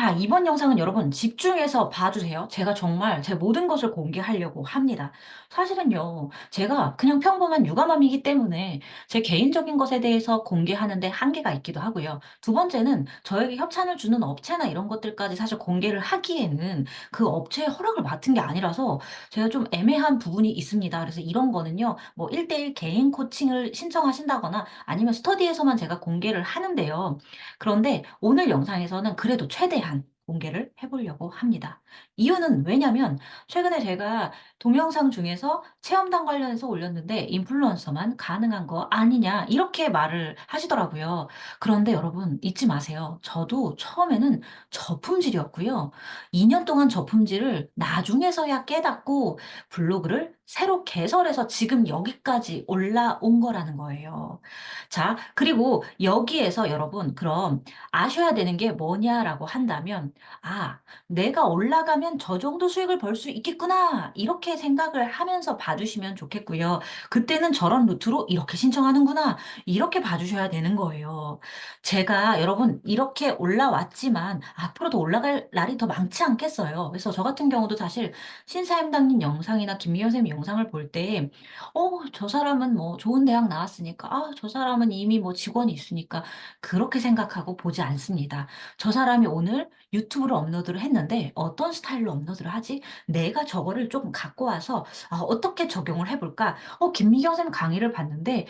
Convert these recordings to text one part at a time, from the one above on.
자, 이번 영상은 여러분 집중해서 봐주세요. 제가 정말 제 모든 것을 공개하려고 합니다. 사실은요, 제가 그냥 평범한 육아맘이기 때문에 제 개인적인 것에 대해서 공개하는데 한계가 있기도 하고요. 두 번째는 저에게 협찬을 주는 업체나 이런 것들까지 사실 공개를 하기에는 그 업체의 허락을 맡은 게 아니라서 제가 좀 애매한 부분이 있습니다. 그래서 이런 거는요, 뭐 1대1 개인 코칭을 신청하신다거나 아니면 스터디에서만 제가 공개를 하는데요. 그런데 오늘 영상에서는 그래도 최대한 공개를 해보려고 합니다. 이유는 왜냐면 최근에 제가 동영상 중에서 체험단 관련해서 올렸는데 인플루언서만 가능한 거 아니냐 이렇게 말을 하시더라고요. 그런데 여러분 잊지 마세요. 저도 처음에는 저품질이었고요. 2년 동안 저품질을 나중에서야 깨닫고 블로그를 새로 개설해서 지금 여기까지 올라온 거라는 거예요. 자, 그리고 여기에서 여러분, 그럼 아셔야 되는 게 뭐냐라고 한다면, 아, 내가 올라가면 저 정도 수익을 벌 수 있겠구나. 이렇게 생각을 하면서 봐주시면 좋겠고요. 그때는 저런 루트로 이렇게 신청하는구나. 이렇게 봐주셔야 되는 거예요. 제가 여러분, 이렇게 올라왔지만 앞으로도 올라갈 날이 더 많지 않겠어요. 그래서 저 같은 경우도 사실 신사임당님 영상이나 김미연 쌤 영상을 볼 때, 저 사람은 뭐 좋은 대학 나왔으니까, 저 사람은 이미 뭐 직원이 있으니까 그렇게 생각하고 보지 않습니다. 저 사람이 오늘 유튜브를 업로드를 했는데 어떤 스타일로 업로드를 하지? 내가 저거를 조금 갖고 와서 어떻게 적용을 해볼까? 김미경 쌤 강의를 봤는데,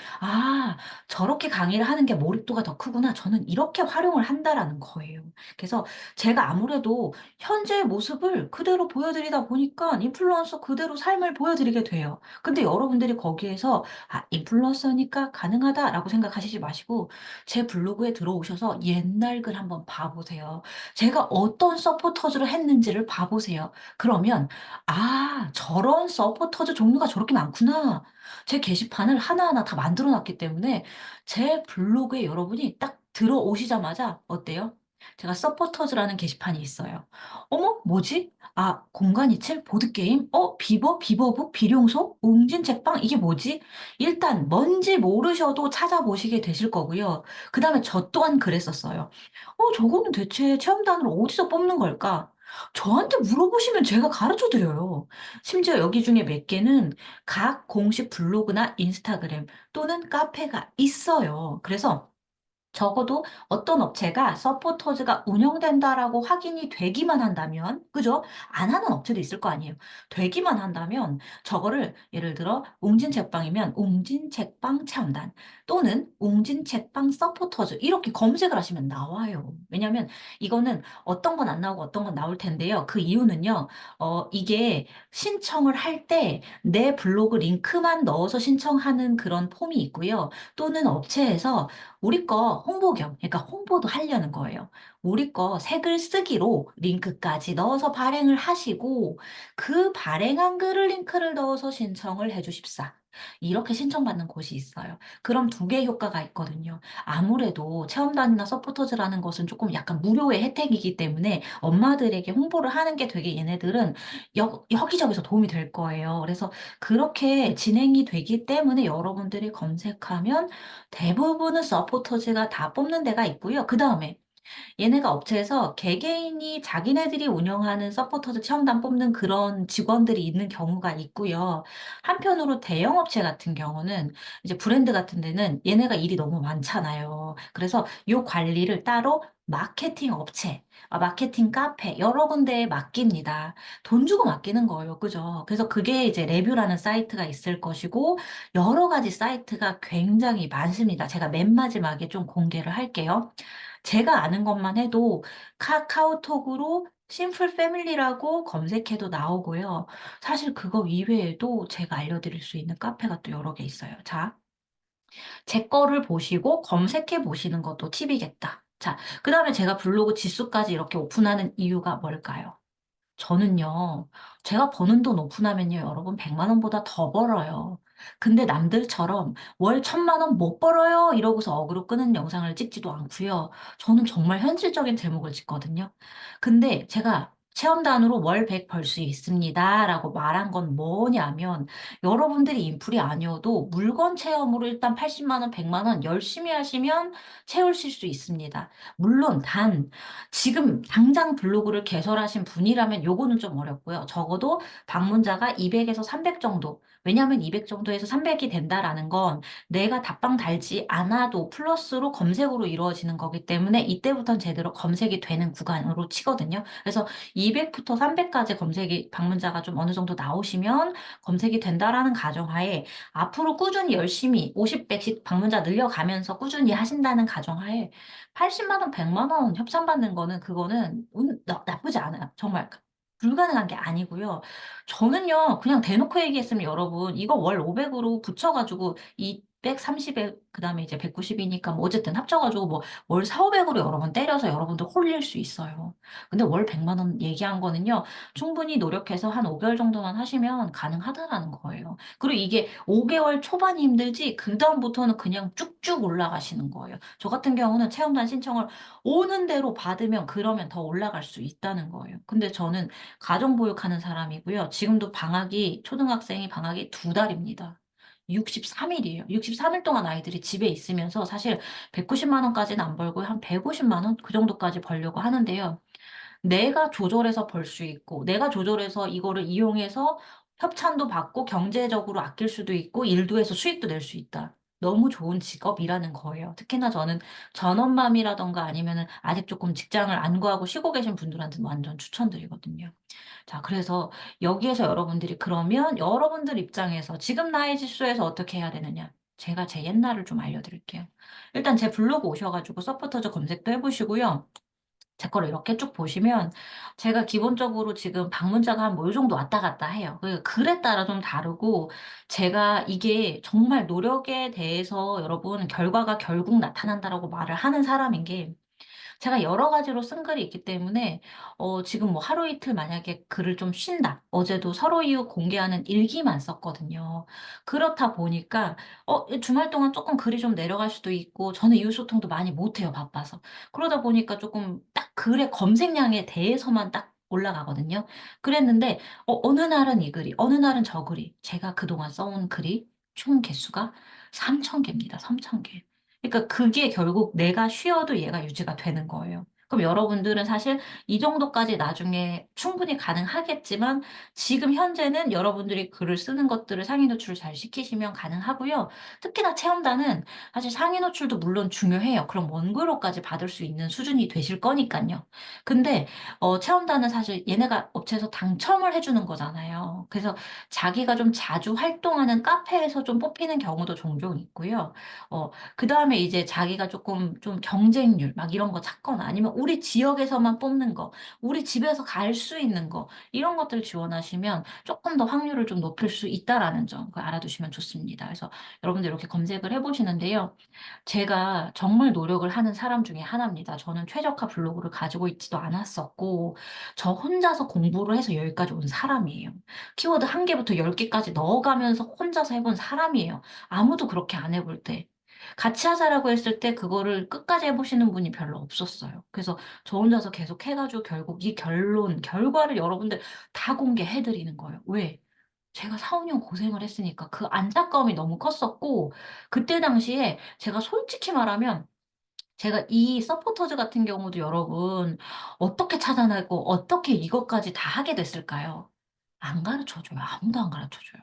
저렇게 강의를 하는 게 몰입도가 더 크구나. 저는 이렇게 활용을 한다라는 거예요. 그래서 제가 아무래도 현재의 모습을 그대로 보여드리다 보니까 인플루언서 그대로 삶을 보여드리게 돼요. 근데 여러분들이 거기에서 인플루언서니까 가능하다라고 생각하시지 마시고 제 블로그에 들어오셔서 옛날 글 한번 봐보세요. 제가 어떤 서포터즈를 했는지를 봐보세요. 그러면 저런 서포터즈 종류가 저렇게 많구나. 제 게시판을 하나하나 다 만들어 놨기 때문에 제 블로그에 여러분이 딱 들어오시자마자 어때요? 제가 서포터즈라는 게시판이 있어요. 어머, 뭐지? 공간이칠? 보드게임? 비버북? 비룡소? 웅진 책방? 이게 뭐지? 일단 뭔지 모르셔도 찾아보시게 되실 거고요. 그 다음에 저 또한 그랬었어요. 저거는 대체 체험단을 어디서 뽑는 걸까? 저한테 물어보시면 제가 가르쳐 드려요. 심지어 여기 중에 몇 개는 각 공식 블로그나 인스타그램 또는 카페가 있어요. 그래서 적어도 어떤 업체가 서포터즈가 운영된다라고 확인이 되기만 한다면, 그죠? 안 하는 업체도 있을 거 아니에요. 되기만 한다면, 저거를 예를 들어, 웅진책방이면 웅진책방 체험단 또는 웅진책방 서포터즈 이렇게 검색을 하시면 나와요. 왜냐면 이거는 어떤 건 안 나오고 어떤 건 나올 텐데요. 그 이유는요, 이게 신청을 할 때 내 블로그 링크만 넣어서 신청하는 그런 폼이 있고요. 또는 업체에서 우리 거 홍보 그러니까 홍보도 하려는 거예요. 우리 거 색을 쓰기로 링크까지 넣어서 발행을 하시고 그 발행한 글을 링크를 넣어서 신청을 해주십사. 이렇게 신청받는 곳이 있어요. 그럼 두 개의 효과가 있거든요. 아무래도 체험단이나 서포터즈라는 것은 조금 약간 무료의 혜택이기 때문에 엄마들에게 홍보를 하는 게 되게 얘네들은 여기저기서 도움이 될 거예요. 그래서 그렇게 진행이 되기 때문에 여러분들이 검색하면 대부분은 서포터즈가 다 뽑는 데가 있고요. 그 다음에 얘네가 업체에서 개개인이 자기네들이 운영하는 서포터즈 체험단 뽑는 그런 직원들이 있는 경우가 있고요. 한편으로 대형 업체 같은 경우는 이제 브랜드 같은 데는 얘네가 일이 너무 많잖아요. 그래서 요 관리를 따로 마케팅 업체, 마케팅 카페 여러 군데에 맡깁니다. 돈 주고 맡기는 거예요. 그죠? 그래서 그게 이제 레뷰라는 사이트가 있을 것이고 여러 가지 사이트가 굉장히 많습니다. 제가 맨 마지막에 좀 공개를 할게요. 제가 아는 것만 해도 카카오톡으로 심플 패밀리라고 검색해도 나오고요. 사실 그거 이외에도 제가 알려드릴 수 있는 카페가 또 여러 개 있어요. 자, 제 거를 보시고 검색해 보시는 것도 팁이겠다. 자, 그 다음에 제가 블로그 지수까지 이렇게 오픈하는 이유가 뭘까요? 저는요, 제가 버는 돈 오픈하면요, 여러분 100만 원보다 더 벌어요. 근데 남들처럼 월 1000만 원 못 벌어요 이러고서 어그로 끄는 영상을 찍지도 않고요. 저는 정말 현실적인 제목을 찍거든요. 근데 제가 체험단으로 월 100 벌 수 있습니다라고 말한 건 뭐냐면 여러분들이 인플이 아니어도 물건 체험으로 일단 80만 원, 100만 원 열심히 하시면 채우실 수 있습니다. 물론 단 지금 당장 블로그를 개설하신 분이라면 요거는 좀 어렵고요. 적어도 방문자가 200에서 300 정도. 왜냐하면 200 정도에서 300이 된다라는 건 내가 답방 달지 않아도 플러스로 검색으로 이루어지는 거기 때문에 이때부터는 제대로 검색이 되는 구간으로 치거든요. 그래서 200부터 300까지 검색이 방문자가 좀 어느 정도 나오시면 검색이 된다라는 가정하에 앞으로 꾸준히 열심히 50, 100씩 방문자 늘려가면서 꾸준히 하신다는 가정하에 80만 원, 100만 원 협찬받는 거는 그거는 나쁘지 않아요. 정말 불가능한 게 아니고요. 저는요, 그냥 대놓고 얘기했으면 여러분, 이거 월 500으로 붙여가지고 230에, 그 다음에 이제 190이니까 뭐 어쨌든 합쳐가지고 뭐 월 4, 500으로 여러분 때려서 여러분들 홀릴 수 있어요. 근데 월 100만 원 얘기한 거는요, 충분히 노력해서 한 5개월 정도만 하시면 가능하다라는 거예요. 그리고 이게 5개월 초반이 힘들지, 그다음부터는 그냥 쭉쭉 올라가시는 거예요. 저 같은 경우는 체험단 신청을 오는 대로 받으면 그러면 더 올라갈 수 있다는 거예요. 근데 저는 가정보육하는 사람이고요. 지금도 초등학생이 방학이 2달입니다. 63일이에요. 63일 동안 아이들이 집에 있으면서 사실 190만 원까지는 안 벌고 한 150만 원? 그 정도까지 벌려고 하는데요. 내가 조절해서 벌 수 있고, 내가 조절해서 이거를 이용해서 협찬도 받고 경제적으로 아낄 수도 있고, 일도 해서 수익도 낼 수 있다. 너무 좋은 직업이라는 거예요. 특히나 저는 전업맘이라던가 아니면은 아직 조금 직장을 안 구하고 쉬고 계신 분들한테는 완전 추천드리거든요. 자, 그래서 여기에서 여러분들이 그러면 여러분들 입장에서 지금 나의 지수에서 어떻게 해야 되느냐? 제가 제 옛날을 좀 알려드릴게요. 일단 제 블로그 오셔가지고 서포터즈 검색도 해보시고요. 제 거를 이렇게 쭉 보시면 제가 기본적으로 지금 방문자가 한 뭐 요 정도 왔다 갔다 해요. 그 글에 따라 좀 다르고 제가 이게 정말 노력에 대해서 여러분 결과가 결국 나타난다라고 말을 하는 사람인 게 제가 여러 가지로 쓴 글이 있기 때문에 지금 뭐 하루 이틀 만약에 글을 좀 쉰다. 어제도 서로 이유 공개하는 일기만 썼거든요. 그렇다 보니까 주말 동안 조금 글이 좀 내려갈 수도 있고 저는 이웃 소통도 많이 못해요. 바빠서. 그러다 보니까 조금 딱 글의 검색량에 대해서만 딱 올라가거든요. 그랬는데 어느 날은 이 글이 어느 날은 저 글이 제가 그동안 써온 글이 총 개수가 3,000개입니다. 3,000개. 그러니까 그게 결국 내가 쉬어도 얘가 유지가 되는 거예요. 그럼 여러분들은 사실 이 정도까지 나중에 충분히 가능하겠지만 지금 현재는 여러분들이 글을 쓰는 것들을 상위 노출을 잘 시키시면 가능하고요. 특히나 체험단은 사실 상위 노출도 물론 중요해요. 그럼 원고료까지 받을 수 있는 수준이 되실 거니까요. 근데 체험단은 사실 얘네가 업체에서 당첨을 해주는 거잖아요. 그래서 자기가 좀 자주 활동하는 카페에서 좀 뽑히는 경우도 종종 있고요. 그 다음에 이제 자기가 조금 좀 경쟁률 막 이런 거 찾거나 아니면 우리 지역에서만 뽑는 거, 우리 집에서 갈 수 있는 거, 이런 것들 지원하시면 조금 더 확률을 좀 높일 수 있다라는 점, 그거 알아두시면 좋습니다. 그래서 여러분들 이렇게 검색을 해보시는데요. 제가 정말 노력을 하는 사람 중에 하나입니다. 저는 최저가 블로그를 가지고 있지도 않았었고, 저 혼자서 공부를 해서 여기까지 온 사람이에요. 키워드 한 개부터 10개까지 넣어가면서 혼자서 해본 사람이에요. 아무도 그렇게 안 해볼 때. 같이 하자라고 했을 때 그거를 끝까지 해보시는 분이 별로 없었어요. 그래서 저 혼자서 계속 해가지고 결국 이 결과를 여러분들 다 공개해드리는 거예요. 왜? 제가 4, 5년 고생을 했으니까 그 안타까움이 너무 컸었고, 그때 당시에 제가 솔직히 말하면 제가 이 서포터즈 같은 경우도 여러분 어떻게 찾아내고 어떻게 이것까지 다 하게 됐을까요? 안 가르쳐줘요. 아무도 안 가르쳐줘요.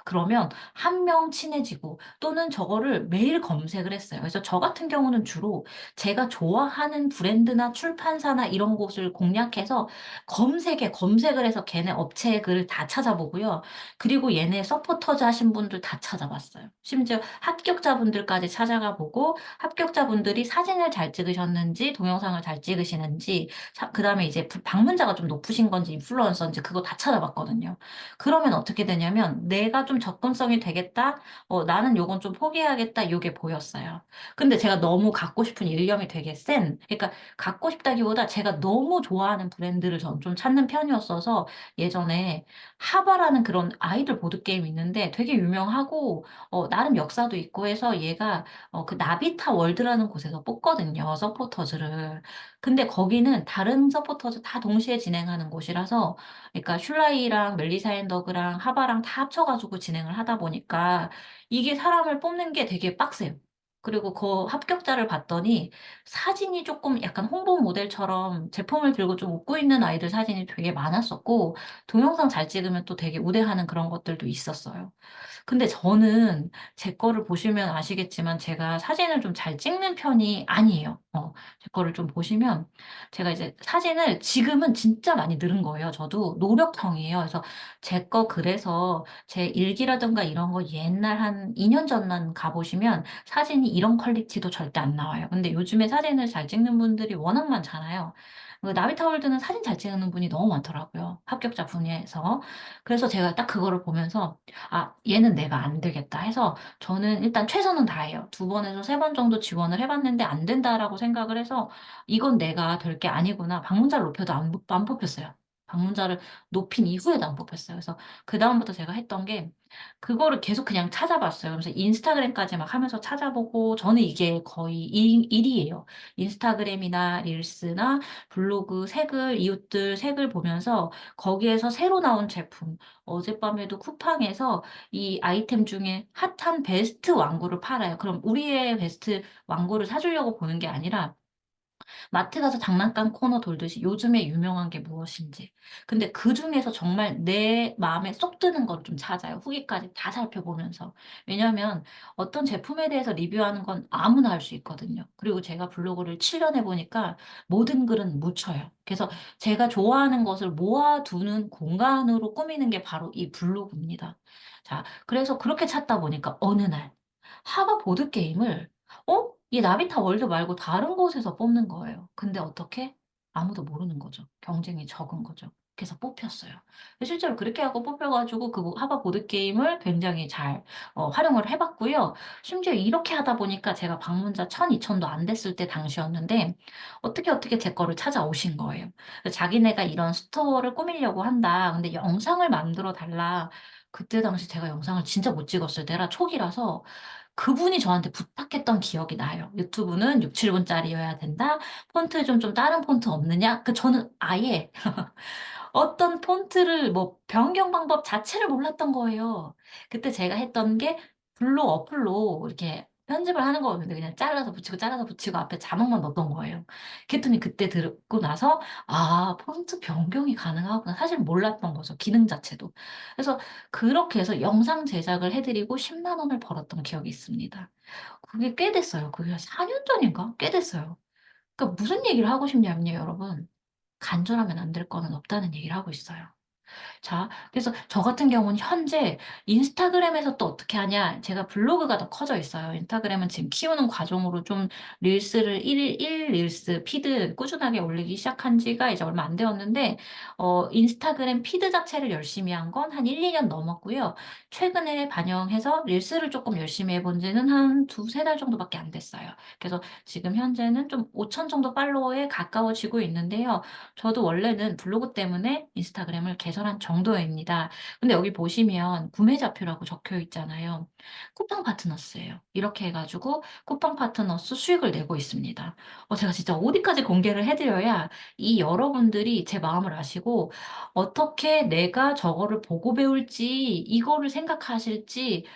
그러면 한 명 친해지고 또는 저거를 매일 검색을 했어요. 그래서 저 같은 경우는 주로 제가 좋아하는 브랜드나 출판사나 이런 곳을 공략해서 검색을 해서 걔네 업체 글을 다 찾아보고요. 그리고 얘네 서포터즈 하신 분들 다 찾아봤어요. 심지어 합격자분들까지 찾아가 보고 합격자분들이 사진을 잘 찍으셨는지 동영상을 잘 찍으시는지 그다음에 이제 방문자가 좀 높으신 건지 인플루언서인지 그거 다 찾아봤거든요. 그러면 어떻게 되냐면 내가 내가 좀 접근성이 되겠다. 나는 요건 좀 포기하겠다. 요게 보였어요. 근데 제가 너무 갖고 싶은 일념이 되게 그러니까 갖고 싶다기보다 제가 너무 좋아하는 브랜드를 전 좀 찾는 편이었어서 예전에 하바라는 그런 아이들 보드게임 있는데 되게 유명하고 나름 역사도 있고 해서 얘가 그 나비타 월드라는 곳에서 뽑거든요. 서포터즈를. 근데 거기는 다른 서포터즈 다 동시에 진행하는 곳이라서 그러니까 슐라이랑 멜리사엔더그랑 하바랑 다 합쳐가지고 진행을 하다 보니까 이게 사람을 뽑는 게 되게 빡세요. 그리고 그 합격자를 봤더니 사진이 조금 약간 홍보 모델처럼 제품을 들고 좀 웃고 있는 아이들 사진이 되게 많았었고 동영상 잘 찍으면 또 되게 우대하는 그런 것들도 있었어요. 근데 저는 제 거를 보시면 아시겠지만 제가 사진을 좀 잘 찍는 편이 아니에요. 제 거를 좀 보시면 제가 이제 사진을 지금은 진짜 많이 늘은 거예요. 저도 노력형이에요. 그래서 제 거 그래서 제 일기라든가 이런 거 옛날 한 2년 전만 가보시면 사진이 이런 퀄리티도 절대 안 나와요. 근데 요즘에 사진을 잘 찍는 분들이 워낙 많잖아요. 나비타월드는 사진 잘 찍는 분이 너무 많더라고요. 합격자 분야에서. 그래서 제가 딱 그거를 보면서 얘는 내가 안 되겠다 해서 저는 일단 최선은 다해요. 2번에서 3번 정도 지원을 해봤는데 안 된다라고 생각을 해서 이건 내가 될 게 아니구나. 방문자를 높여도 안 뽑혔어요. 방문자를 높인 이후에도 안 뽑혔어요. 그래서 그다음부터 제가 했던 게 그거를 계속 그냥 찾아봤어요. 그래서 인스타그램까지 막 하면서 찾아보고 저는 이게 거의 일이에요. 인스타그램이나 릴스나 블로그 색을, 이웃들 색을 보면서 거기에서 새로 나온 제품, 어젯밤에도 쿠팡에서 이 아이템 중에 핫한 베스트 왕구를 팔아요. 그럼 우리의 베스트 왕구를 사주려고 보는 게 아니라 마트 가서 장난감 코너 돌듯이 요즘에 유명한 게 무엇인지. 근데 그 중에서 정말 내 마음에 쏙 드는 걸 좀 찾아요. 후기까지 다 살펴보면서. 왜냐면 어떤 제품에 대해서 리뷰하는 건 아무나 할 수 있거든요. 그리고 제가 블로그를 7년 해보니까 모든 글은 묻혀요. 그래서 제가 좋아하는 것을 모아두는 공간으로 꾸미는 게 바로 이 블로그입니다. 자, 그래서 그렇게 찾다 보니까 어느 날 하바 보드게임을 이 나비타 월드 말고 다른 곳에서 뽑는 거예요. 근데 어떻게? 아무도 모르는 거죠. 경쟁이 적은 거죠. 그래서 뽑혔어요. 실제로 그렇게 하고 뽑혀가지고 그 하바 보드게임을 굉장히 잘 활용을 해봤고요. 심지어 이렇게 하다 보니까 제가 방문자 1000, 2000도 안 됐을 때 당시였는데 어떻게 제 거를 찾아오신 거예요. 그래서 자기네가 이런 스토어를 꾸미려고 한다. 근데 영상을 만들어 달라. 그때 당시 제가 영상을 진짜 못 찍었어요. 내가 초기라서 그분이 저한테 부탁했던 기억이 나요. 유튜브는 6, 7분짜리여야 된다. 폰트 좀 다른 폰트 없느냐? 저는 아예 어떤 폰트를 뭐 변경 방법 자체를 몰랐던 거예요. 그때 제가 했던 게 블로 어플로 이렇게 편집을 하는 거였는데 그냥 잘라서 붙이고 앞에 자막만 넣었던 거예요. 그랬더니 그때 듣고 나서 폰트 변경이 가능하구나. 사실 몰랐던 거죠. 기능 자체도. 그래서 그렇게 해서 영상 제작을 해드리고 10만 원을 벌었던 기억이 있습니다. 그게 꽤 됐어요. 그게 한 4년 전인가? 꽤 됐어요. 그러니까 무슨 얘기를 하고 싶냐면요, 여러분. 간절하면 안 될 거는 없다는 얘기를 하고 있어요. 자, 그래서 저 같은 경우는 현재 인스타그램에서 또 어떻게 하냐? 제가 블로그가 더 커져 있어요. 인스타그램은 지금 키우는 과정으로 좀 릴스를 일 릴스 피드 꾸준하게 올리기 시작한 지가 이제 얼마 안 되었는데, 인스타그램 피드 자체를 열심히 한 건 한 1, 2년 넘었고요. 최근에 반영해서 릴스를 조금 열심히 해본 지는 한 2, 3달 정도밖에 안 됐어요. 그래서 지금 현재는 좀 5천 정도 팔로워에 가까워지고 있는데요. 저도 원래는 블로그 때문에 인스타그램을 개설한 정도입니다. 근데 여기 보시면 구매자표라고 적혀 있잖아요. 쿠팡 파트너스예요. 이렇게 해가지고 쿠팡 파트너스 수익을 내고 있습니다. 제가 진짜 어디까지 공개를 해드려야 이 여러분들이 제 마음을 아시고 어떻게 내가 저거를 보고 배울지 이거를 생각하실지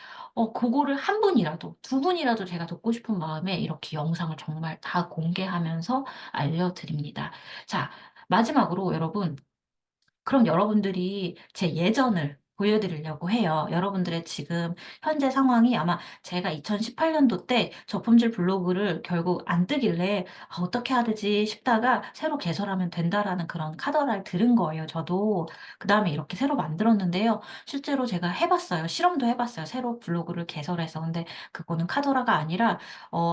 그거를 한 분이라도 두 분이라도 제가 돕고 싶은 마음에 이렇게 영상을 정말 다 공개하면서 알려드립니다. 자, 마지막으로 여러분, 그럼 여러분들이 제 예전을 보여드리려고 해요. 여러분들의 지금 현재 상황이 아마 제가 2018년도 때 저품질 블로그를 결국 안 뜨길래 어떻게 해야 되지 싶다가 새로 개설하면 된다라는 그런 카더라를 들은 거예요. 저도 그 다음에 이렇게 새로 만들었는데요. 실제로 제가 해봤어요. 실험도 해봤어요. 새로 블로그를 개설해서. 근데 그거는 카더라가 아니라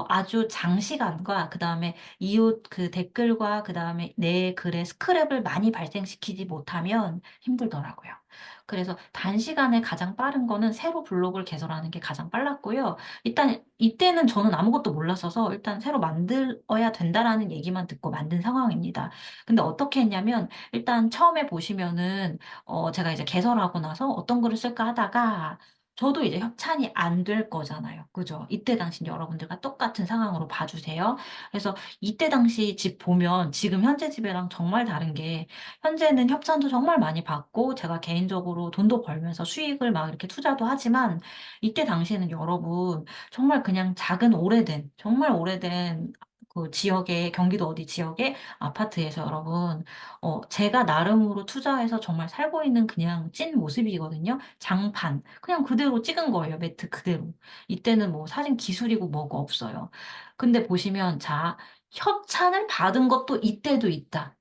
아주 장시간과 그 다음에 이웃 그 댓글과 그 다음에 내 글에 스크랩을 많이 발생시키지 못하면 힘들더라고요. 그래서 단시간에 가장 빠른 거는 새로 블로그를 개설하는 게 가장 빨랐고요. 일단 이때는 저는 아무것도 몰랐어서 일단 새로 만들어야 된다라는 얘기만 듣고 만든 상황입니다. 근데 어떻게 했냐면 일단 처음에 보시면은 제가 이제 개설하고 나서 어떤 글을 쓸까 하다가 저도 이제 협찬이 안 될 거잖아요. 그죠? 이때 당시 여러분들과 똑같은 상황으로 봐주세요. 그래서 이때 당시 집 보면 지금 현재 집이랑 정말 다른 게 현재는 협찬도 정말 많이 받고 제가 개인적으로 돈도 벌면서 수익을 막 이렇게 투자도 하지만 이때 당시에는 여러분 정말 그냥 작은 오래된 정말 오래된 그 지역의 경기도 어디 지역의 아파트에서 여러분 제가 나름으로 투자해서 정말 살고 있는 그냥 찐 모습이거든요. 장판 그냥 그대로 찍은 거예요. 매트 그대로. 이때는 뭐 사진 기술이고 뭐고 없어요. 근데 보시면 자 협찬을 받은 것도 이때도 있다.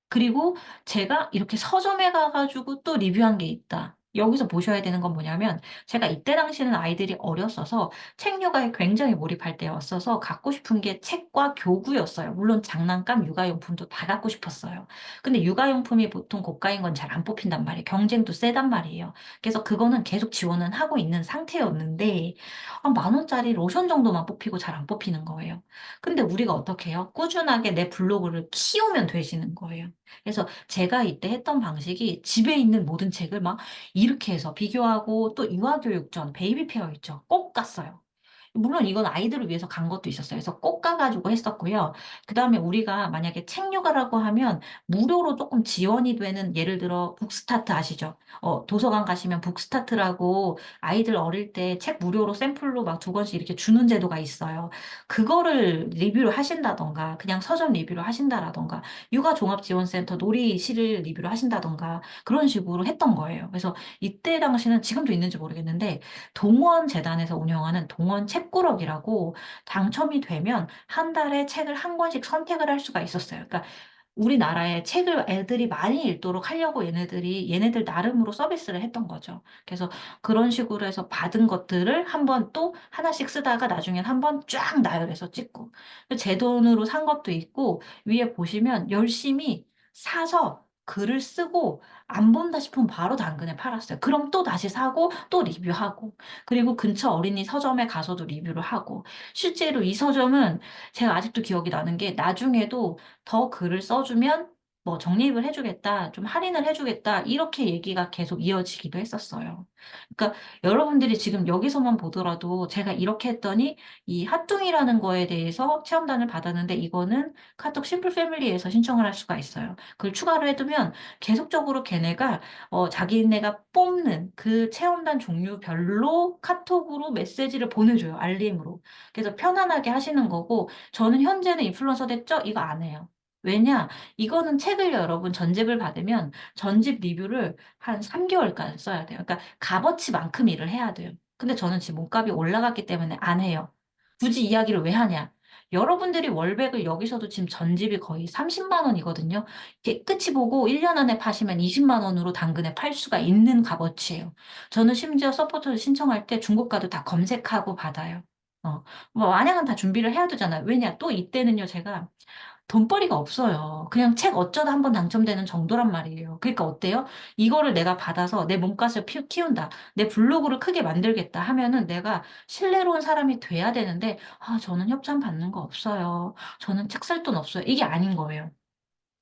그리고 제가 이렇게 서점에 가가지고 또 리뷰한 게 있다. 여기서 보셔야 되는 건 뭐냐면 제가 이때 당시에는 아이들이 어렸어서 책류가에 굉장히 몰입할 때였어서 갖고 싶은 게 책과 교구였어요. 물론 장난감, 육아용품도 다 갖고 싶었어요. 근데 육아용품이 보통 고가인 건 잘 안 뽑힌단 말이에요. 경쟁도 세단 말이에요. 그래서 그거는 계속 지원은 하고 있는 상태였는데 한 10,000원짜리 로션 정도만 뽑히고 잘 안 뽑히는 거예요. 근데 우리가 어떻게 해요? 꾸준하게 내 블로그를 키우면 되시는 거예요. 그래서 제가 이때 했던 방식이 집에 있는 모든 책을 막 이렇게 해서 비교하고 또 유아교육전, 베이비 페어 있죠. 꼭 갔어요. 물론 이건 아이들을 위해서 간 것도 있었어요. 그래서 꼭 가가지고 했었고요. 그 다음에 우리가 만약에 책류가라고 하면 무료로 조금 지원이 되는 예를 들어 북스타트 아시죠? 도서관 가시면 북스타트라고 아이들 어릴 때 책 무료로 샘플로 막 2권씩 이렇게 주는 제도가 있어요. 그거를 리뷰를 하신다던가 그냥 서점 리뷰를 하신다라던가 육아종합지원센터 놀이실을 리뷰를 하신다던가 그런 식으로 했던 거예요. 그래서 이때 당시는 지금도 있는지 모르겠는데 동원재단에서 운영하는 동원 책꾸러기라고 당첨이 되면 한 달에 책을 한 권씩 선택을 할 수가 있었어요. 그러니까 우리나라에 책을 애들이 많이 읽도록 하려고 얘네들 나름으로 서비스를 했던 거죠. 그래서 그런 식으로 해서 받은 것들을 한번 또 하나씩 쓰다가 나중엔 한번 쫙 나열해서 찍고 제 돈으로 산 것도 있고 위에 보시면 열심히 사서 글을 쓰고 안 본다 싶으면 바로 당근에 팔았어요. 그럼 또 다시 사고 또 리뷰하고 그리고 근처 어린이 서점에 가서도 리뷰를 하고 실제로 이 서점은 제가 아직도 기억이 나는 게 나중에도 더 글을 써주면 뭐 적립을 해주겠다, 좀 할인을 해주겠다 이렇게 얘기가 계속 이어지기도 했었어요. 그러니까 여러분들이 지금 여기서만 보더라도 제가 이렇게 했더니 이 핫뚱이라는 거에 대해서 체험단을 받았는데 이거는 카톡 심플 패밀리에서 신청을 할 수가 있어요. 그걸 추가로 해두면 계속적으로 걔네가 자기네가 뽑는 그 체험단 종류별로 카톡으로 메시지를 보내줘요. 알림으로. 그래서 편안하게 하시는 거고 저는 현재는 인플루언서 됐죠? 이거 안 해요. 왜냐? 이거는 책을 여러분 전집을 받으면 전집 리뷰를 한 3개월간 써야 돼요. 그러니까 값어치만큼 일을 해야 돼요. 근데 저는 지금 몸값이 올라갔기 때문에 안 해요. 굳이 이야기를 왜 하냐? 여러분들이 월백을 여기서도 지금 전집이 거의 30만 원이거든요. 깨끗이 보고 1년 안에 파시면 20만 원으로 당근에 팔 수가 있는 값어치예요. 저는 심지어 서포터를 신청할 때 중고가도 다 검색하고 받아요. 뭐 만약은 다 준비를 해야 되잖아요. 왜냐? 또 이때는요, 제가 돈벌이가 없어요. 그냥 책 어쩌다 한번 당첨되는 정도란 말이에요. 그러니까 어때요? 이거를 내가 받아서 내 몸값을 키운다. 내 블로그를 크게 만들겠다 하면은 내가 신뢰로운 사람이 돼야 되는데, 아, 저는 협찬 받는 거 없어요. 저는 책 살 돈 없어요. 이게 아닌 거예요.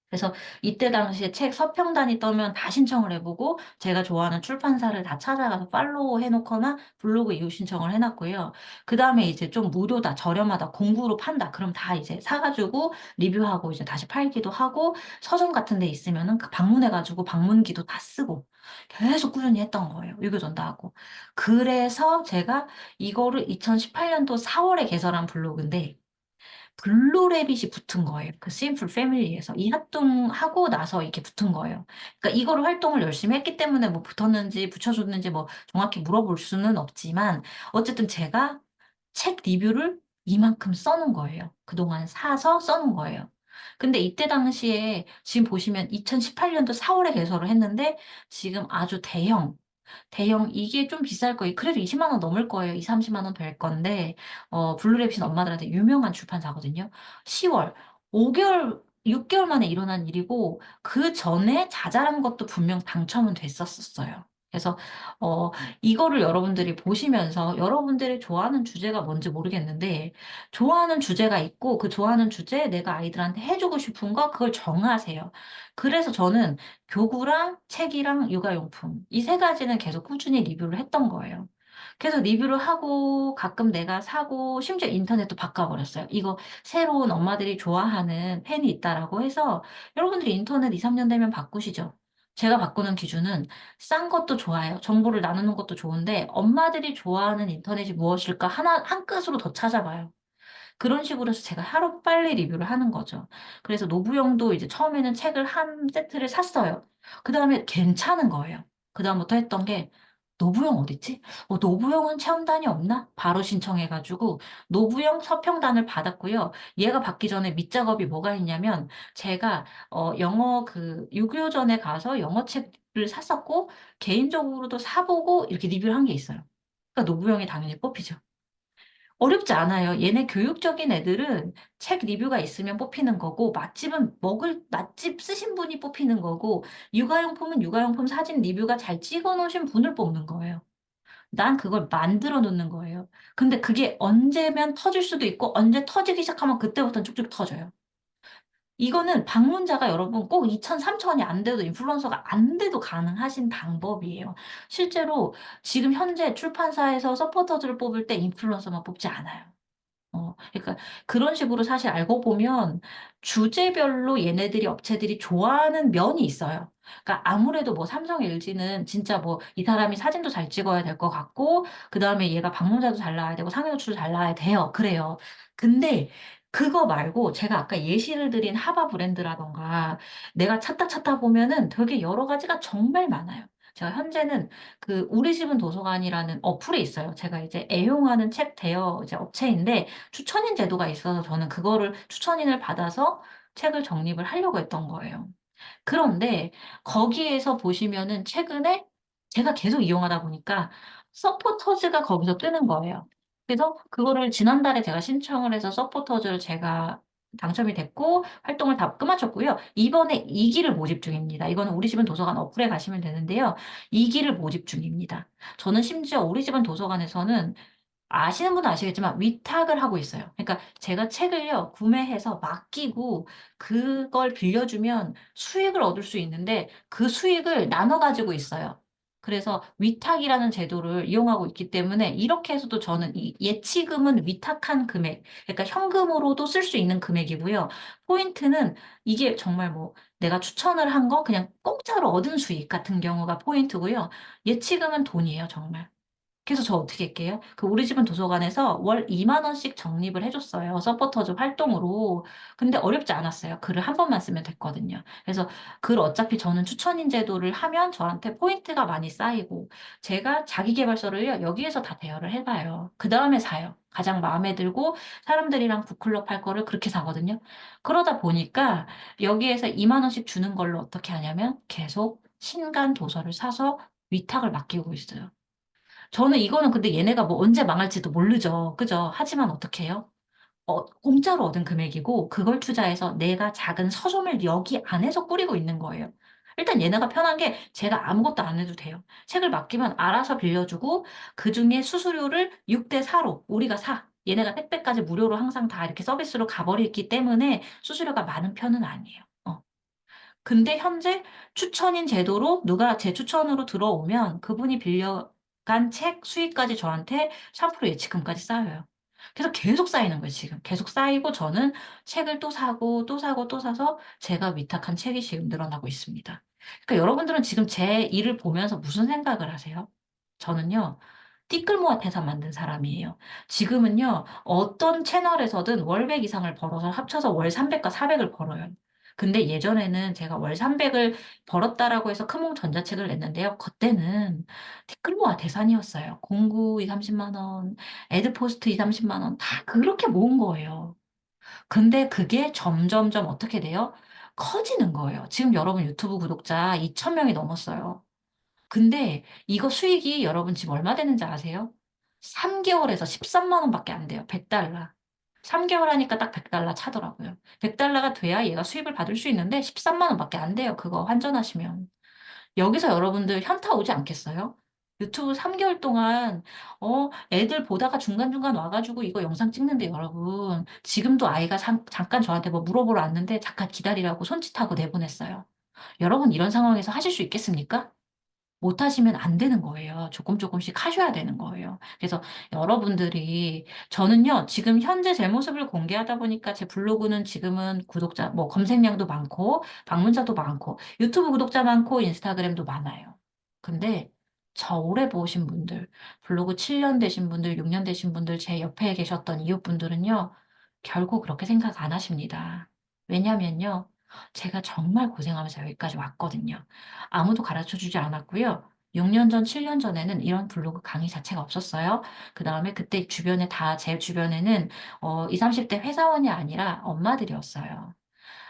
그래서 이때 당시에 책 서평단이 떠면 다 신청을 해보고 제가 좋아하는 출판사를 다 찾아가서 팔로우 해놓거나 블로그 이웃 신청을 해놨고요. 그 다음에 이제 좀 무료다, 저렴하다, 공구로 판다. 그럼 다 이제 사가지고 리뷰하고 이제 다시 팔기도 하고 서점 같은 데 있으면은 그 방문해가지고 방문기도 다 쓰고 계속 꾸준히 했던 거예요. 유교 전도하고. 그래서 제가 이거를 2018년도 4월에 개설한 블로그인데 블루래빗이 붙은 거예요. 그 심플 패밀리에서. 이 활동하고 나서 이렇게 붙은 거예요. 그러니까 이거를 활동을 열심히 했기 때문에 뭐 붙었는지 붙여줬는지 뭐 정확히 물어볼 수는 없지만 어쨌든 제가 책 리뷰를 이만큼 써놓은 거예요. 그동안 사서 써놓은 거예요. 근데 이때 당시에 지금 보시면 2018년도 4월에 개설을 했는데 지금 아주 대형 이게 좀 비쌀 거예요. 그래도 20만 원 넘을 거예요. 2, 30만 원 될 건데 블루랩신 엄마들한테 유명한 출판사거든요. 10월 5개월 6개월 만에 일어난 일이고 그전에 자잘한 것도 분명 당첨은 됐었어요. 그래서 어 이거를 여러분들이 보시면서 여러분들이 좋아하는 주제가 뭔지 모르겠는데 좋아하는 주제가 있고 그 좋아하는 주제에 내가 아이들한테 해주고 싶은 거 그걸 정하세요. 그래서 저는 교구랑 책이랑 육아용품 이 세 가지는 계속 꾸준히 리뷰를 했던 거예요. 그래서 리뷰를 하고 가끔 내가 사고 심지어 인터넷도 바꿔버렸어요. 이거 새로운 엄마들이 좋아하는 펜이 있다라고 해서 여러분들이 인터넷 2, 3년 되면 바꾸시죠. 제가 바꾸는 기준은 싼 것도 좋아요. 정보를 나누는 것도 좋은데 엄마들이 좋아하는 인터넷이 무엇일까 하나 한 끗으로 더 찾아봐요. 그런 식으로 해서 제가 하루빨리 리뷰를 하는 거죠. 그래서 노부영도 이제 처음에는 책을 한 세트를 샀어요. 그 다음에 괜찮은 거예요. 그 다음부터 했던 게 노부영 어딨지? 노부영은 체험단이 없나? 바로 신청해가지고 노부영 서평단을 받았고요. 얘가 받기 전에 밑작업이 뭐가 있냐면 제가 영어 그 6.25전에 가서 영어 책을 샀었고 개인적으로도 사보고 이렇게 리뷰를 한 게 있어요. 그러니까 노부영이 당연히 뽑히죠. 어렵지 않아요. 얘네 교육적인 애들은 책 리뷰가 있으면 뽑히는 거고, 맛집은 맛집 쓰신 분이 뽑히는 거고, 육아용품은 육아용품 사진 리뷰가 잘 찍어 놓으신 분을 뽑는 거예요. 난 그걸 만들어 놓는 거예요. 근데 그게 언제면 터질 수도 있고, 언제 터지기 시작하면 그때부터는 쭉쭉 터져요. 이거는 방문자가 여러분 꼭 2천, 3천이 안 돼도 인플루언서가 안 돼도 가능하신 방법이에요. 실제로 지금 현재 출판사에서 서포터즈를 뽑을 때 인플루언서만 뽑지 않아요. 그러니까 그런 식으로 사실 알고 보면 주제별로 얘네들이 업체들이 좋아하는 면이 있어요. 그러니까 아무래도 뭐 삼성, LG는 진짜 뭐 이 사람이 사진도 잘 찍어야 될 것 같고 그다음에 얘가 방문자도 잘 나와야 되고 상위 노출도 잘 나와야 돼요. 그래요. 근데 그거 말고 제가 아까 예시를 드린 하바 브랜드라던가 내가 찾다 보면은 되게 여러 가지가 정말 많아요. 제가 현재는 그 우리 집은 도서관이라는 어플에 있어요. 제가 이제 애용하는 책 대여 이제 업체인데 추천인 제도가 있어서 저는 그거를 추천인을 받아서 책을 적립을 하려고 했던 거예요. 그런데 거기에서 보시면은 최근에 제가 계속 이용하다 보니까 서포터즈가 거기서 뜨는 거예요. 그래서 그거를 지난달에 제가 신청을 해서 서포터즈를 제가 당첨이 됐고 활동을 다 끝마쳤고요. 이번에 2기를 모집 중입니다. 이거는 우리 집은 도서관 어플에 가시면 되는데요. 2기를 모집 중입니다. 저는 심지어 우리 집은 도서관에서는 아시는 분은 아시겠지만 위탁을 하고 있어요. 그러니까 제가 책을요, 구매해서 맡기고 그걸 빌려주면 수익을 얻을 수 있는데 그 수익을 나눠 가지고 있어요. 그래서 위탁이라는 제도를 이용하고 있기 때문에 이렇게 해서도 저는 이 예치금은 위탁한 금액, 그러니까 현금으로도 쓸 수 있는 금액이고요. 포인트는 이게 정말 뭐 내가 추천을 한 거 그냥 공짜로 얻은 수익 같은 경우가 포인트고요. 예치금은 돈이에요, 정말. 그래서 저 어떻게 할게요? 그 우리 집은 도서관에서 월 2만 원씩 적립을 해줬어요. 서포터즈 활동으로. 근데 어렵지 않았어요. 글을 한 번만 쓰면 됐거든요. 그래서 글 어차피 저는 추천인 제도를 하면 저한테 포인트가 많이 쌓이고 제가 자기계발서를요, 여기에서 다 대여를 해봐요. 그 다음에 사요. 가장 마음에 들고 사람들이랑 북클럽 할 거를 그렇게 사거든요. 그러다 보니까 여기에서 2만 원씩 주는 걸로 어떻게 하냐면 계속 신간 도서를 사서 위탁을 맡기고 있어요. 저는 이거는 근데 얘네가 뭐 언제 망할지도 모르죠. 그죠? 하지만 어떻게 해요? 공짜로 얻은 금액이고 그걸 투자해서 내가 작은 서점을 여기 안에서 꾸리고 있는 거예요. 일단 얘네가 편한 게 제가 아무것도 안 해도 돼요. 책을 맡기면 알아서 빌려주고 그중에 수수료를 6대 4로 우리가 사. 얘네가 택배까지 무료로 항상 다 이렇게 서비스로 가버리기 때문에 수수료가 많은 편은 아니에요. 근데 현재 추천인 제도로 누가 제 추천으로 들어오면 그분이 빌려간 책 수익까지 저한테 3% 예치금까지 쌓여요. 그래서 계속 쌓이는 거예요, 지금. 계속 쌓이고 저는 책을 또 사고 또 사고 또 사서 제가 위탁한 책이 지금 늘어나고 있습니다. 그러니까 여러분들은 지금 제 일을 보면서 무슨 생각을 하세요? 저는요, 티끌모아 태산 만든 사람이에요. 지금은요, 어떤 채널에서든 월백 이상을 벌어서 합쳐서 월 300과 400을 벌어요. 근데 예전에는 제가 월 300을 벌었다라고 해서 크몽 전자책을 냈는데요. 그때는 티끌모아 태산이었어요. 공구 2, 30만 원, 에드포스트 2, 30만 원, 다 그렇게 모은 거예요. 근데 그게 점점점 어떻게 돼요? 커지는 거예요. 지금 여러분 유튜브 구독자 2,000명이 넘었어요. 근데 이거 수익이 여러분 지금 얼마 되는지 아세요? 3개월에서 13만 원밖에 안 돼요. 100달러. 3개월 하니까 딱 100달러 차더라고요. 100달러가 돼야 얘가 수입을 받을 수 있는데 13만 원밖에 안 돼요. 그거 환전하시면. 여기서 여러분들 현타 오지 않겠어요? 유튜브 3개월 동안, 애들 보다가 중간중간 와가지고 이거 영상 찍는데 여러분, 지금도 아이가 잠깐 저한테 뭐 물어보러 왔는데 잠깐 기다리라고 손짓하고 내보냈어요. 여러분 이런 상황에서 하실 수 있겠습니까? 못 하시면 안 되는 거예요. 조금 조금씩 하셔야 되는 거예요. 그래서 여러분들이, 저는요, 지금 현재 제 모습을 공개하다 보니까 제 블로그는 지금은 구독자, 뭐 검색량도 많고, 방문자도 많고, 유튜브 구독자 많고, 인스타그램도 많아요. 근데 저 오래 보신 분들, 블로그 7년 되신 분들, 6년 되신 분들, 제 옆에 계셨던 이웃분들은요, 결국 그렇게 생각 안 하십니다. 왜냐면요, 제가 정말 고생하면서 여기까지 왔거든요. 아무도 가르쳐 주지 않았고요. 6년 전, 7년 전에는 이런 블로그 강의 자체가 없었어요. 그 다음에 그때 주변에 제 주변에는 20, 30대 회사원이 아니라 엄마들이었어요.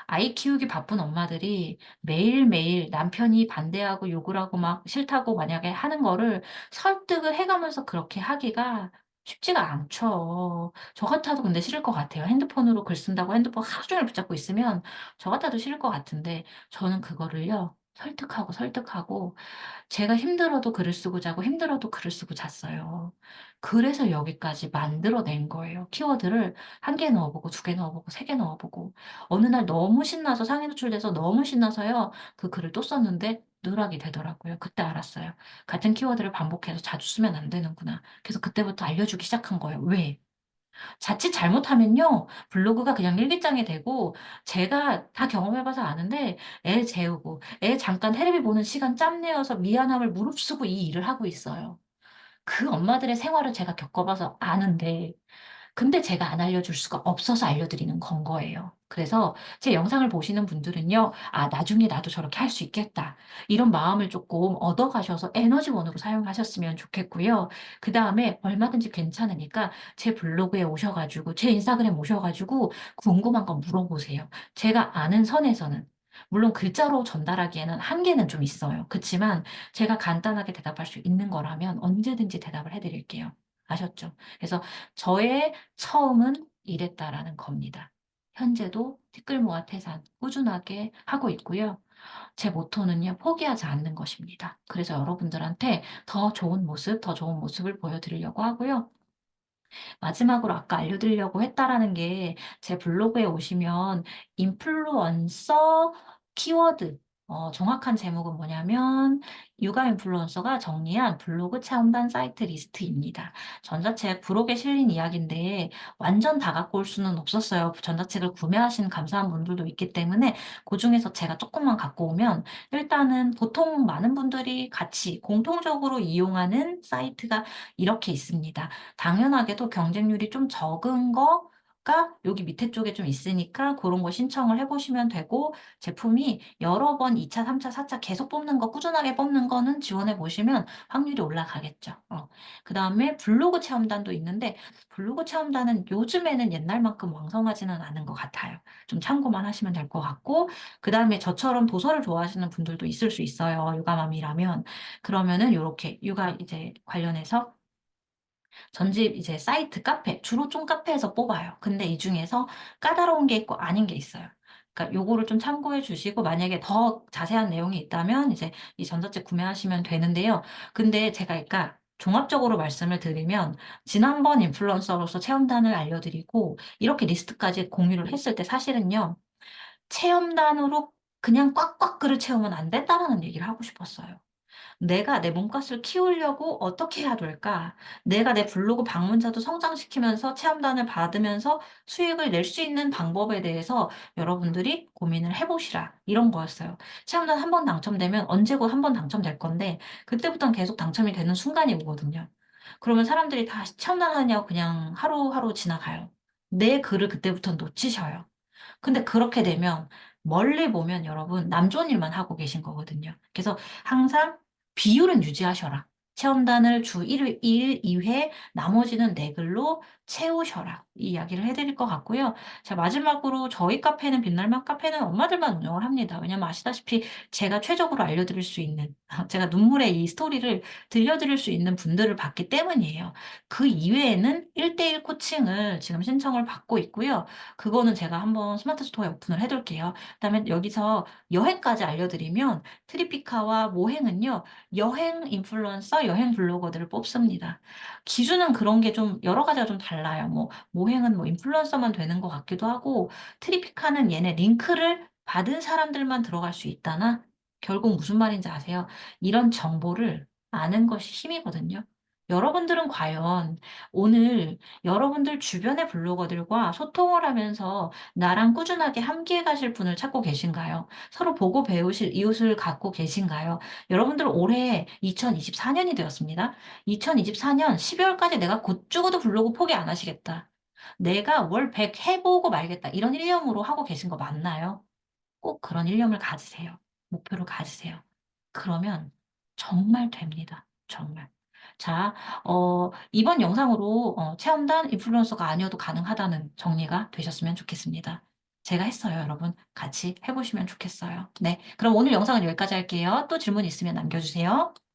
아이 키우기 바쁜 엄마들이 매일매일 남편이 반대하고 욕을 하고 막 싫다고 만약에 하는 거를 설득을 해가면서 그렇게 하기가 쉽지가 않죠. 저 같아도 근데 싫을 것 같아요. 핸드폰으로 글 쓴다고 핸드폰 하루 종일 붙잡고 있으면 저 같아도 싫을 것 같은데 저는 그거를요. 설득하고 제가 힘들어도 글을 쓰고 자고 힘들어도 글을 쓰고 잤어요. 그래서 여기까지 만들어낸 거예요. 키워드를 한 개 넣어보고 두 개 넣어보고 세 개 넣어보고 어느 날 너무 신나서 상위 노출돼서 너무 신나서요. 그 글을 또 썼는데 누락이 되더라고요. 그때 알았어요. 같은 키워드를 반복해서 자주 쓰면 안 되는구나. 그래서 그때부터 알려주기 시작한 거예요. 왜? 자칫 잘못하면요, 블로그가 그냥 일기장이 되고, 제가 다 경험해봐서 아는데, 애 재우고, 애 잠깐 테레비 보는 시간 짬 내어서 미안함을 무릅쓰고 이 일을 하고 있어요. 그 엄마들의 생활을 제가 겪어봐서 아는데, 근데 제가 안 알려줄 수가 없어서 알려드리는 건 거예요. 그래서 제 영상을 보시는 분들은요, 아, 나중에 나도 저렇게 할 수 있겠다. 이런 마음을 조금 얻어가셔서 에너지원으로 사용하셨으면 좋겠고요. 그 다음에 얼마든지 괜찮으니까 제 블로그에 오셔가지고, 제 인스타그램 오셔가지고 궁금한 거 물어보세요. 제가 아는 선에서는. 물론 글자로 전달하기에는 한계는 좀 있어요. 그렇지만 제가 간단하게 대답할 수 있는 거라면 언제든지 대답을 해드릴게요. 아셨죠? 그래서 저의 처음은 이랬다라는 겁니다. 현재도 티끌 모아 태산 꾸준하게 하고 있고요. 제 모토는요, 포기하지 않는 것입니다. 그래서 여러분들한테 더 좋은 모습, 더 좋은 모습을 보여드리려고 하고요. 마지막으로 아까 알려드리려고 했다라는 게 제 블로그에 오시면 인플루언서 키워드 정확한 제목은 뭐냐면 육아 인플루언서가 정리한 블로그 체험단 사이트 리스트입니다. 전자책 부록에 실린 이야기인데 완전 다 갖고 올 수는 없었어요. 전자책을 구매하신 감사한 분들도 있기 때문에 그중에서 제가 조금만 갖고 오면 일단은 보통 많은 분들이 같이 공통적으로 이용하는 사이트가 이렇게 있습니다. 당연하게도 경쟁률이 좀 적은 거가 여기 밑에 쪽에 좀 있으니까 그런 거 신청을 해보시면 되고 제품이 여러 번 2차, 3차, 4차 계속 뽑는 거 꾸준하게 뽑는 거는 지원해 보시면 확률이 올라가겠죠. 그 다음에 블로그 체험단도 있는데 블로그 체험단은 요즘에는 옛날만큼 왕성하지는 않은 것 같아요. 좀 참고만 하시면 될 것 같고 그 다음에 저처럼 도서를 좋아하시는 분들도 있을 수 있어요. 육아맘이라면 그러면은 이렇게 육아 이제 관련해서 전집 이제 사이트 카페, 주로 좀 카페에서 뽑아요. 근데 이 중에서 까다로운 게 있고 아닌 게 있어요. 그러니까 요거를 좀 참고해 주시고 만약에 더 자세한 내용이 있다면 이제 이 전자책 구매하시면 되는데요. 근데 제가 그러니까 종합적으로 말씀을 드리면 지난번 인플루언서로서 체험단을 알려드리고 이렇게 리스트까지 공유를 했을 때 사실은요. 체험단으로 그냥 꽉꽉 글을 채우면 안 된다라는 얘기를 하고 싶었어요. 내가 내 몸값을 키우려고 어떻게 해야 될까? 내가 내 블로그 방문자도 성장시키면서 체험단을 받으면서 수익을 낼 수 있는 방법에 대해서 여러분들이 고민을 해보시라. 이런 거였어요. 체험단 한 번 당첨되면 언제고 한 번 당첨될 건데, 그때부터는 계속 당첨이 되는 순간이 오거든요. 그러면 사람들이 다 체험단 하냐고 그냥 하루하루 지나가요. 내 글을 그때부터 놓치셔요. 근데 그렇게 되면 멀리 보면 여러분 남 좋은 일만 하고 계신 거거든요. 그래서 항상 비율은 유지하셔라. 체험단을 주 1, 2회, 나머지는 내 글로 채우셔라. 이 이야기를 해드릴 것 같고요. 자, 마지막으로 저희 카페는 빛날만 카페는 엄마들만 운영을 합니다. 왜냐면 아시다시피 제가 최적으로 알려드릴 수 있는, 제가 눈물의 이 스토리를 들려드릴 수 있는 분들을 봤기 때문이에요. 그 이외에는 1대1 코칭을 지금 신청을 받고 있고요. 그거는 제가 한번 스마트 스토어에 오픈을 해둘게요. 그다음에 여기서 여행까지 알려드리면 트리피카와 모행은요, 여행 인플루언서, 여행 블로거들을 뽑습니다. 기준은 그런 게 좀 여러 가지가 좀 달라요. 뭐 모행은 뭐 인플루언서만 되는 것 같기도 하고 트리피카는 얘네 링크를 받은 사람들만 들어갈 수 있다나 결국 무슨 말인지 아세요? 이런 정보를 아는 것이 힘이거든요. 여러분들은 과연 오늘 여러분들 주변의 블로거들과 소통을 하면서 나랑 꾸준하게 함께 가실 분을 찾고 계신가요? 서로 보고 배우실 이웃을 갖고 계신가요? 여러분들 올해 2024년이 되었습니다. 2024년 12월까지 내가 곧 죽어도 블로그 포기 안 하시겠다. 내가 월 100 해보고 말겠다. 이런 일념으로 하고 계신 거 맞나요? 꼭 그런 일념을 가지세요. 목표를 가지세요. 그러면 정말 됩니다. 정말. 자, 이번 영상으로 체험단 인플루언서가 아니어도 가능하다는 정리가 되셨으면 좋겠습니다. 제가 했어요, 여러분. 같이 해보시면 좋겠어요. 네. 그럼 오늘 영상은 여기까지 할게요. 또 질문 있으면 남겨주세요.